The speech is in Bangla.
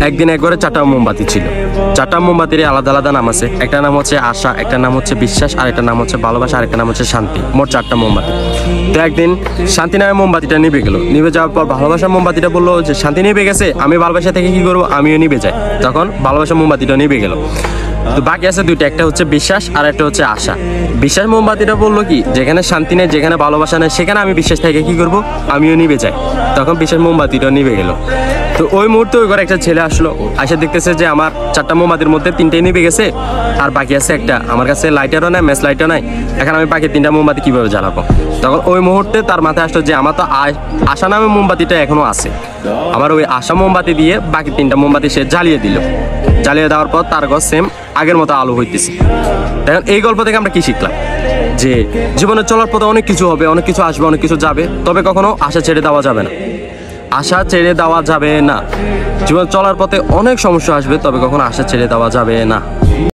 একদিন একবারে 4টা মোমবাতি ছিল। 4টা মোমবাতির আলাদা আলাদা নাম আছে। একটা নাম হচ্ছে আশা, একটা নাম হচ্ছে বিশ্বাস, আর একটা নাম হচ্ছে ভালোবাসা, আর একটা নাম হচ্ছে শান্তি। মোট 4টা মোমবাতি। তো একদিন শান্তি নামে মোমবাতিটা নিভে গেল। নিভে যাওয়ার পর ভালোবাসার মোমবাতিটা বললো যে শান্তি নিভে গেছে, আমি ভালোবাসা থেকে কি করবো, আমিও নিভে যাই। তখন ভালোবাসার মোমবাতিটা নিভে গেল। তো বাকি আছে দুইটা, একটা হচ্ছে বিশ্বাস আর একটা হচ্ছে আশা। বিশ্বাস মোমবাতিটা বললো কি, যেখানে শান্তি নেই, যেখানে ভালোবাসা নেই, সেখানে আমি বিশ্বাস থেকে কি করব, আমিও নিভে যাই। তখন বিশ্বাস মোমবাতিটা নিভে গেল। তো ওই মুহূর্তে ওই ঘরে একটা ছেলে আসলো, এসে দেখতেছে যে আমার 4টা মোমবাতির মধ্যে 3টাই নিভে গেছে, আর বাকি আছে একটা। আমার কাছে লাইটারও নাই, ম্যাচ লাইটও নাই, এখন আমি বাকি 3টা মোমবাতি কিভাবে জ্বালাবো। তখন ওই মুহূর্তে তার মাথায় আসলো যে আমার তো আশা নামে মোমবাতিটা এখনো আছে। আবার ওই আশা মোমবাতি দিয়ে বাকি 3টা মোমবাতি সে জ্বালিয়ে দিল। জ্বালিয়ে দেওয়ার পর তার ঘর সেম আগের মতো আলো হইতেছে। এখন এই গল্প থেকে আমরা কি শিখলাম, যে জীবনে চলার পথে অনেক কিছু হবে, অনেক কিছু আসবে, অনেক কিছু যাবে, তবে কখনো আশা ছেড়ে দেওয়া যাবে না। আশা ছেড়ে দেওয়া যাবে না। জীবন চলার পথে অনেক সমস্যা আসবে, তবে কখনো আশা ছেড়ে দেওয়া যাবে না।